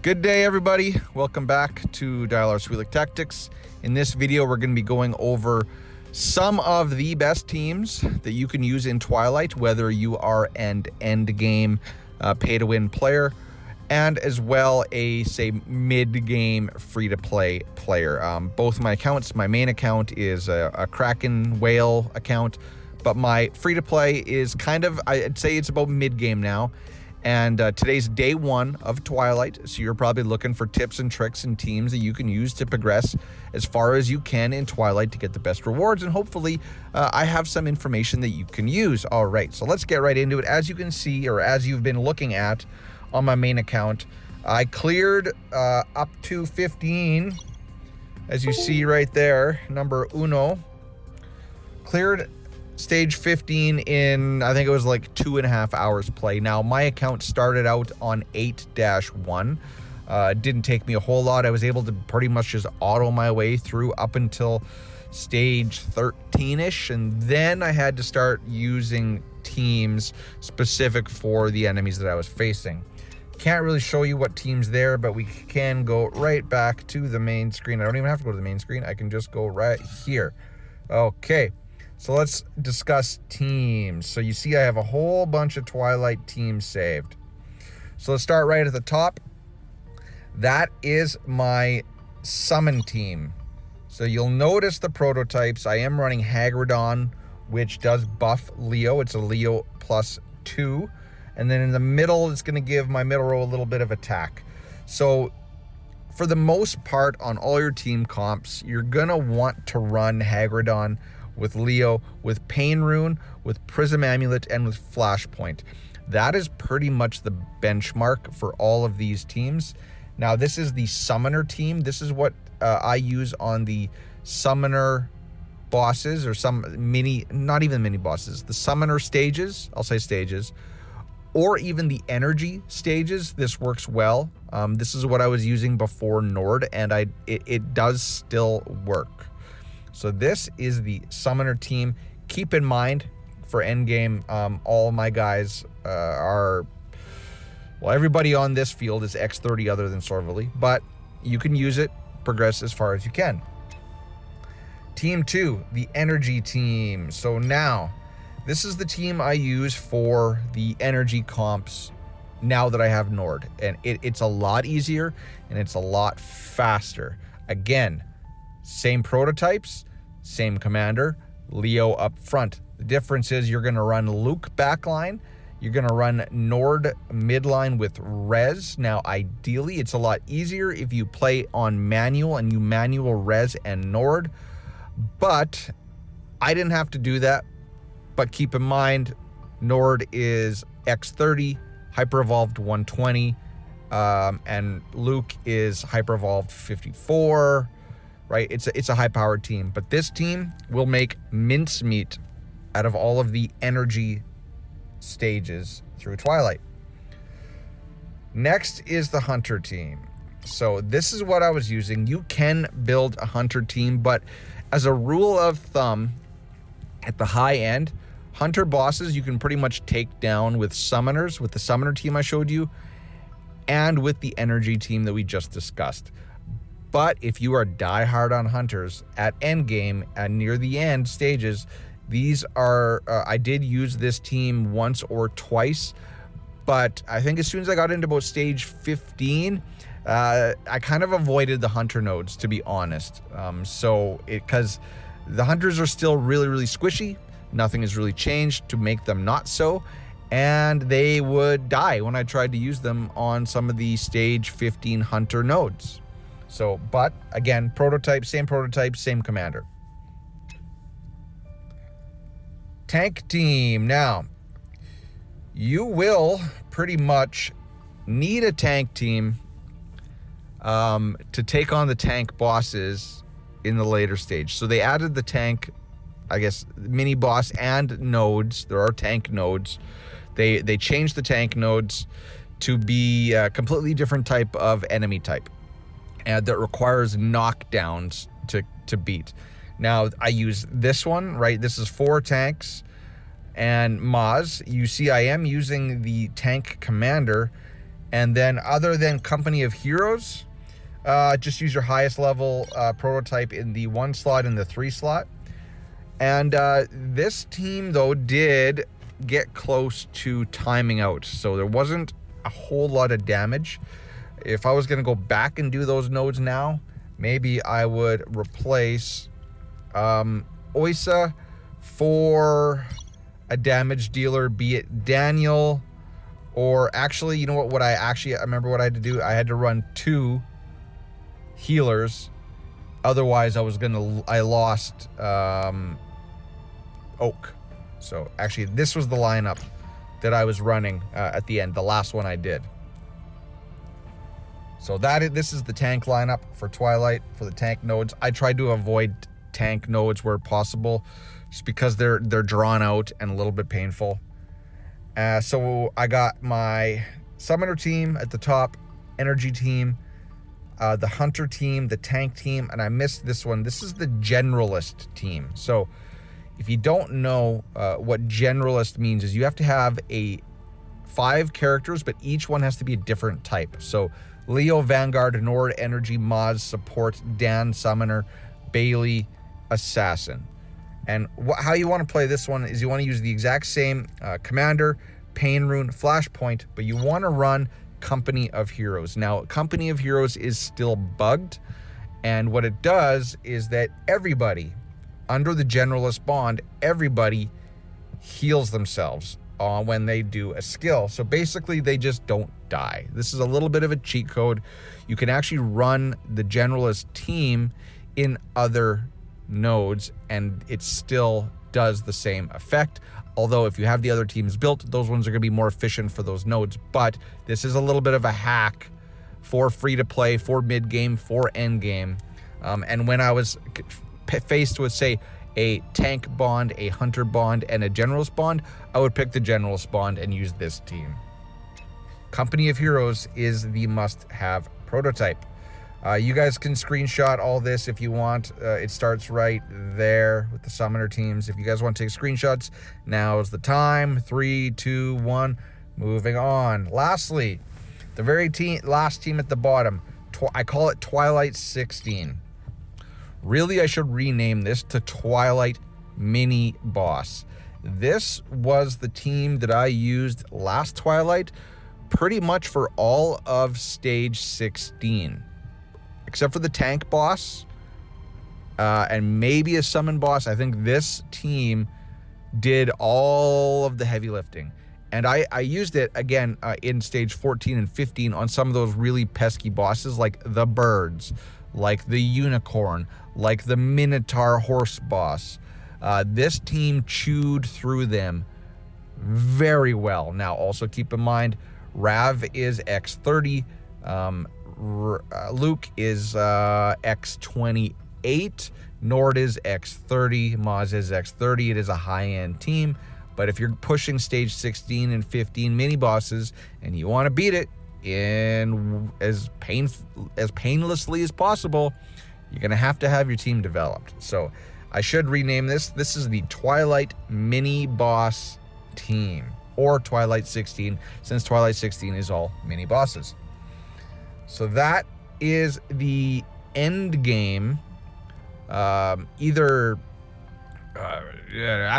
Good day, everybody. Welcome back to Dial-R Sweelick Tactics. In this video, we're going to be going over some of the best teams that you can use in Twilight, whether you are an endgame pay-to-win player, and as well a, say, mid-game free-to-play player. Both my accounts, my main account is a Kraken whale account, but my free-to-play is kind of, I'd say it's about mid-game now. And today's day one of Twilight, so you're probably looking for tips and tricks and teams that you can use to progress as far as you can in Twilight to get the best rewards, and hopefully I have some information that you can use. All right, so let's get right into it. As you can see, or as you've been looking at on my main account, I cleared up to 15, as you see right there, number uno. Cleared stage 15 in, I think it was like 2.5 hours play. Now, my account started out on 8-1. It didn't take me a whole lot. I was able to pretty much just auto my way through up until stage 13-ish, and then I had to start using teams specific for the enemies that I was facing. Can't really show you what teams there, but we can go right back to the main screen. I don't even have to go to the main screen. I can just go right here. Okay. So let's discuss teams. So you see I have a whole bunch of Twilight teams saved. So let's start right at the top. That is my summon team. So you'll notice the prototypes. I am running Hagridon, which does buff Leo. It's a Leo +2. And then in the middle, it's going to give my middle row a little bit of attack. So for the most part on all your team comps, you're going to want to run Hagridon with Leo, with Pain Rune, with Prism Amulet, and with Flashpoint. That is pretty much the benchmark for all of these teams. Now, this is the Summoner team. This is what I use on the Summoner bosses, or some mini, not even mini bosses, the Summoner stages, I'll say stages, or even the Energy stages. This works well. This is what I was using before Nord, and it does still work. So this is the Summoner team. Keep in mind, for Endgame, all my guys are, well, everybody on this field is X30 other than Sorvely, but you can use it, progress as far as you can. Team 2, the Energy team. So now, this is the team I use for the Energy comps now that I have Nord. And it's a lot easier, and it's a lot faster. Again, same prototypes, same commander, Leo up front. The difference is you're going to run Luke backline. You're going to run Nord midline with Res. Now, ideally, it's a lot easier if you play on manual and you manual Res and Nord. But I didn't have to do that. But keep in mind, Nord is X30, Hyper Evolved 120, and Luke is Hyper Evolved 54. Right, it's a high-powered team, but this team will make mincemeat out of all of the Energy stages through Twilight. Next is the Hunter team. So this is what I was using. You can build a Hunter team, but as a rule of thumb, at the high end, Hunter bosses you can pretty much take down with Summoners, with the Summoner team I showed you, and with the Energy team that we just discussed. But if you are diehard on Hunters at endgame and near the end stages, these are, I did use this team once or twice, but I think as soon as I got into about stage 15, I kind of avoided the Hunter nodes, to be honest. Because the Hunters are still really, really squishy. Nothing has really changed to make them not so. And they would die when I tried to use them on some of the stage 15 Hunter nodes. So, but again, prototype, same commander. Tank team. Now, you will pretty much need a tank team to take on the tank bosses in the later stage. So they added the tank, I guess, mini boss and nodes. There are tank nodes. They changed the tank nodes to be a completely different type of enemy type. And that requires knockdowns to beat. Now, I use this one, right? This is 4 tanks and Maz. You see I am using the tank commander, And then other than Company of Heroes, just use your highest level prototype in the 1 slot and the 3 slot. And this team, though, did get close to timing out. So there wasn't a whole lot of damage. If I was going to go back and do those nodes now, maybe I would replace Oisa for a damage dealer, be it Daniel, or actually, you know what I remember what I had to do? I had to run 2 healers. Otherwise, I lost Oak. So actually, this was the lineup that I was running at the end, the last one I did. So this is the tank lineup for Twilight, for the tank nodes. I tried to avoid tank nodes where possible, just because they're drawn out and a little bit painful. So I got my Summoner team at the top, Energy team, the Hunter team, the Tank team, and I missed this one. This is the Generalist team. So if you don't know what Generalist means, is you have to have 5 characters, but each one has to be a different type. So Leo, Vanguard, Nord, Energy, Maz, Support, Dan, Summoner, Bailey, Assassin. And how you want to play this one is you want to use the exact same Commander, Pain Rune, Flashpoint, but you want to run Company of Heroes. Now, Company of Heroes is still bugged, and what it does is that everybody, under the Generalist bond, everybody heals themselves when they do a skill. So basically, they just don't die. This is a little bit of a cheat code. You can actually run the Generalist team in other nodes, and it still does the same effect. Although if you have the other teams built, those ones are going to be more efficient for those nodes. But this is a little bit of a hack for free-to-play, for mid-game, for endgame. And when I was faced with, say, a tank bond, a hunter bond, and a generalist bond, I would pick the generalist bond and use this team. Company of Heroes is the must-have prototype. You guys can screenshot all this if you want. It starts right there with the summoner teams. If you guys want to take screenshots, now is the time. 3, 2, 1, moving on. Lastly, the very last team at the bottom, I call it Twilight 16. Really, I should rename this to Twilight Mini Boss. This was the team that I used last Twilight pretty much for all of stage 16. Except for the tank boss and maybe a summon boss. I think this team did all of the heavy lifting. And I used it, again, in stage 14 and 15 on some of those really pesky bosses like the birds, like the unicorn, like the Minotaur horse boss. This team chewed through them very well. Now, also keep in mind, Rav is X30. Luke is X28, Nord is X30, Maz is X30. It is a high-end team, but if you're pushing stage 16 and 15 mini bosses and you want to beat it in as painlessly as possible, you're gonna have to have your team developed. So I should rename this. This is the Twilight Mini Boss team, or Twilight 16, since Twilight 16 is all mini bosses. So that is the end game. I don't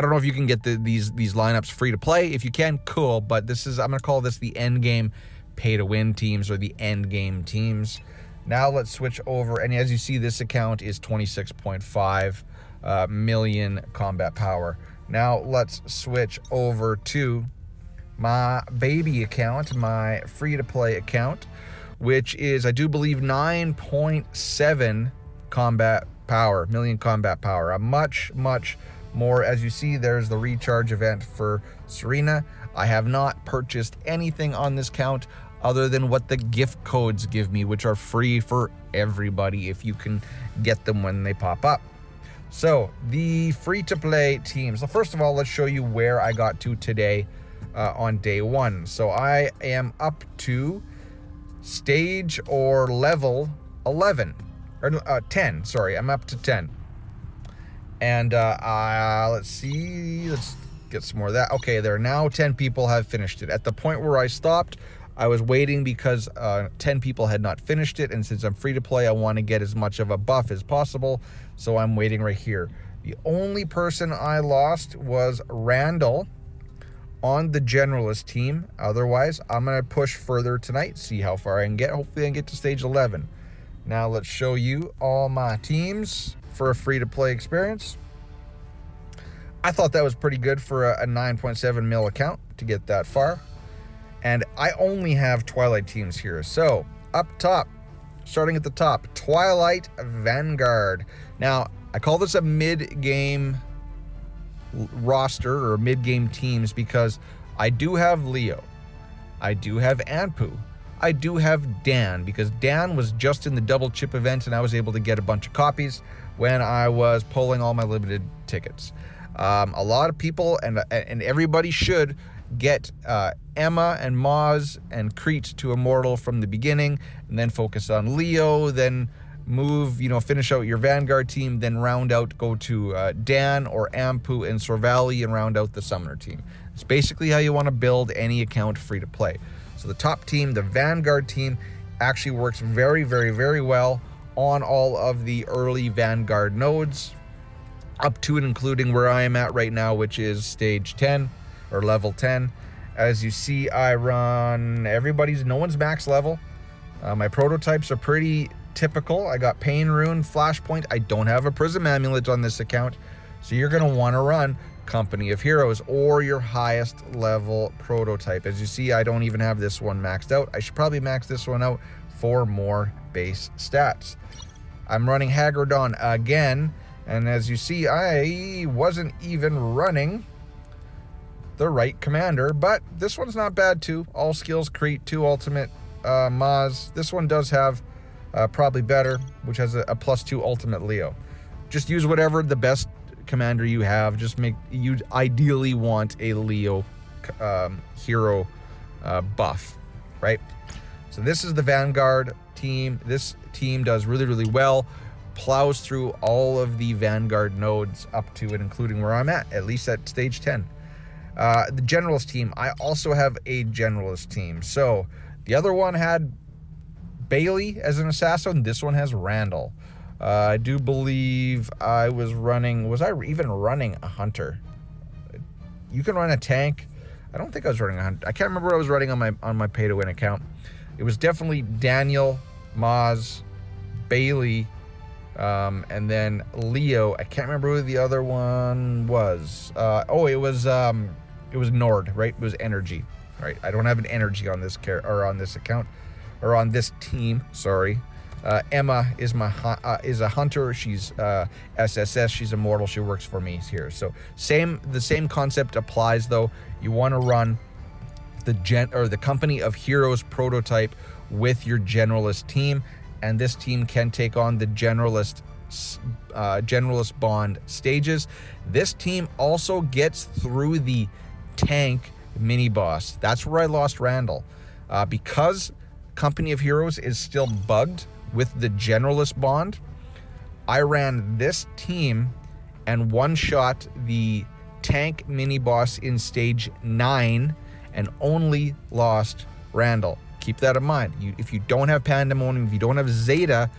know if you can get these lineups free to play. If you can, cool. But I'm gonna call this the end game pay to win teams, or the end game teams. Now let's switch over, and as you see, this account is 26.5 million combat power. Now let's switch over to my baby account, my free to play account, which is, I do believe, 9.7 combat power, million combat power. A much, much more. As you see, there's the recharge event for Serena. I have not purchased anything on this count other than what the gift codes give me, which are free for everybody if you can get them when they pop up. So the free-to-play teams. So first of all, let's show you where I got to today on day 1. So I am up to stage or level 11 or 10. Sorry, I'm up to 10. And let's see, let's get some more of that. Okay, there are now 10 people have finished it. At the point where I stopped, I was waiting because 10 people had not finished it, and since I'm free to play, I want to get as much of a buff as possible, so I'm waiting right here. The only person I lost was Randall on the Generalist team. Otherwise, I'm going to push further tonight, see how far I can get. Hopefully I can get to stage 11. Now let's show you all my teams for a free-to-play experience. I thought that was pretty good for a 9.7 mil account to get that far. And I only have Twilight teams here. So, up top, starting at the top, Twilight Vanguard. Now, I call this a mid-game roster or mid-game teams because I do have Leo. I do have Anpu. I do have Dan because Dan was just in the double chip event and I was able to get a bunch of copies when I was pulling all my limited tickets. A lot of people and everybody should get Emma and Maz and Crete to Immortal from the beginning, and then focus on Leo, then move, finish out your Vanguard team, then round out, go to Dan or Ampu and Sorvali and round out the Summoner team. It's basically how you want to build any account free to play. So the top team, the Vanguard team, actually works very, very, very well on all of the early Vanguard nodes, up to and including where I am at right now, which is stage 10 or level 10. As you see, I run no one's max level. My prototypes are pretty typical. I got Pain Rune, Flashpoint. I don't have a Prism Amulet on this account, so you're going to want to run Company of Heroes or your highest level prototype. As you see, I don't even have this one maxed out. I should probably max this one out for more base stats. I'm running Hagridon again, and as you see, I wasn't even running the right commander, but this one's not bad too. All skills, Crete, 2 ultimate, Maz. This one does have probably better, which has a +2 ultimate Leo. Just use whatever the best commander you have. You ideally want a Leo hero buff, right? So this is the Vanguard team. This team does really, really well. Plows through all of the Vanguard nodes up to and including where I'm at least at stage 10. The Generalist team, I also have a Generalist team. So the other one had Bailey as an assassin. This one has Randall. I do believe I was I even running a hunter? You can run a tank. I don't think I was running a hunter. I can't remember what I was running on my pay to win account. It was definitely Daniel, Maz, Bailey, and then Leo. I can't remember who the other one was. It was Nord, right? It was Energy, right? I don't have an Energy on this on this account, or on this team. Sorry. Emma is is a hunter. She's SSS. She's immortal. She works for me here. So the same concept applies though. You want to run the Company of Heroes prototype with your Generalist team, and this team can take on the Generalist Bond stages. This team also gets through the tank mini boss. That's where I lost Randall, because Company of Heroes is still bugged with the Generalist Bond. I ran this team and one-shot the tank mini boss in stage 9 and only lost Randall. Keep that in mind. If you don't have Pandemonium, if you don't have Zeta,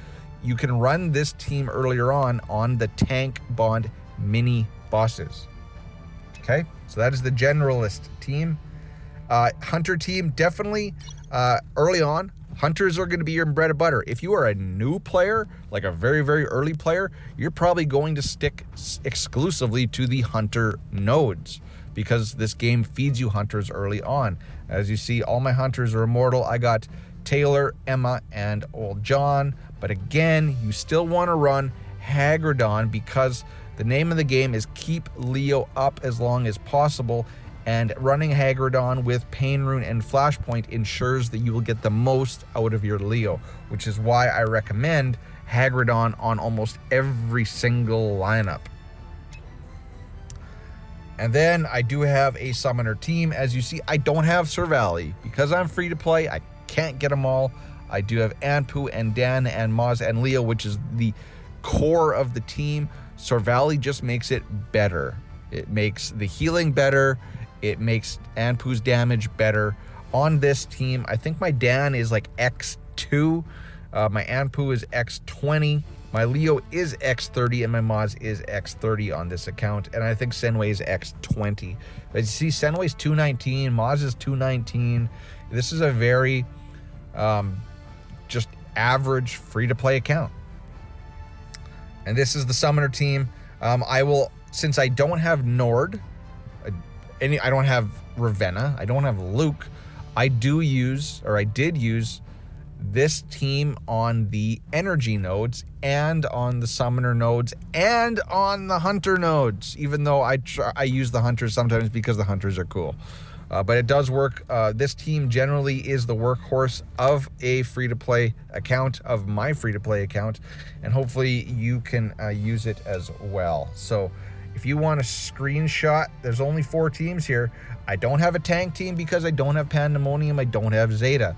you can run this team earlier on the tank Bond mini bosses. Okay, so that is the Generalist team. Hunter team, definitely early on, Hunters are going to be your bread and butter. If you are a new player, like a very, very early player, you're probably going to stick exclusively to the Hunter nodes because this game feeds you Hunters early on. As you see, all my Hunters are immortal. I got Taylor, Emma, and Old John. But again, you still want to run Hagridon because the name of the game is keep Leo up as long as possible. And running Hagridon with Pain Rune and Flashpoint ensures that you will get the most out of your Leo, which is why I recommend Hagridon on almost every single lineup. And then I do have a Summoner team. As you see, I don't have Sorvali because I'm free to play. I can't get them all. I do have Anpu and Dan and Maz and Leo, which is the core of the team. Sorvali just makes it better. It makes the healing better. It makes Anpu's damage better. on this team. I think my Dan is like X2. My Anpu is X20. My Leo is X30, and my Maz is X30 on this account. And I think Senway is X20. As you see, Senway's 219, Maz is 219. This is a very just average free-to-play account. And this is the Summoner team. I will, since I don't have Nord, I don't have Ravenna, I don't have Luke, I did use this team on the energy nodes and on the summoner nodes and on the hunter nodes, even though I use the hunters sometimes because the hunters are cool. But it does work. This team generally is the workhorse of a free-to-play account, of my free-to-play account, and hopefully you can use it as well. So if you want a screenshot, there's only 4 teams here. I don't have a tank team because I don't have Pandemonium, I don't have Zeta.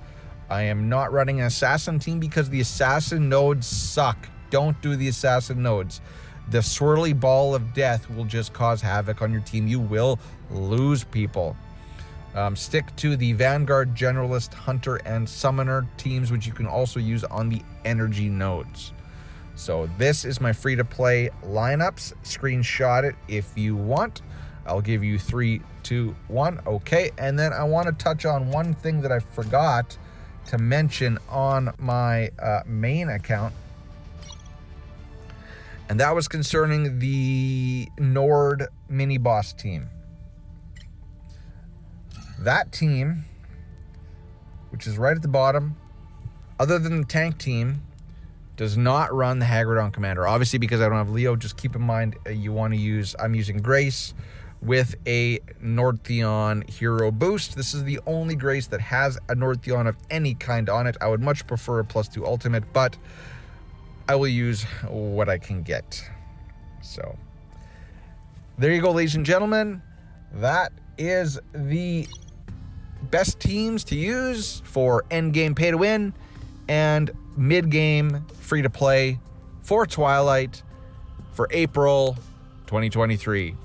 I am not running an assassin team because the assassin nodes suck. Don't do the assassin nodes. The swirly ball of death will just cause havoc on your team. You will lose people. Stick to the Vanguard, Generalist, Hunter, and Summoner teams, which you can also use on the energy nodes. So this is my free-to-play lineups. Screenshot it if you want. I'll give you 3, 2, 1. Okay, and then I want to touch on one thing that I forgot to mention on my main account, and that was concerning the Nord mini boss team. That team, which is right at the bottom, other than the tank team, does not run the Hagridon Commander. Obviously, because I don't have Leo, just keep in mind you want to use, I'm using Grace with a Nordtheon hero boost. This is the only Grace that has a Nordtheon of any kind on it. I would much prefer a +2 ultimate, but I will use what I can get. So there you go, ladies and gentlemen. That is the best teams to use for endgame pay to win and mid-game free to play for Twilight for April 2023.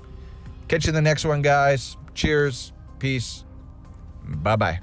Catch you in the next one, guys. Cheers. Peace. Bye-bye.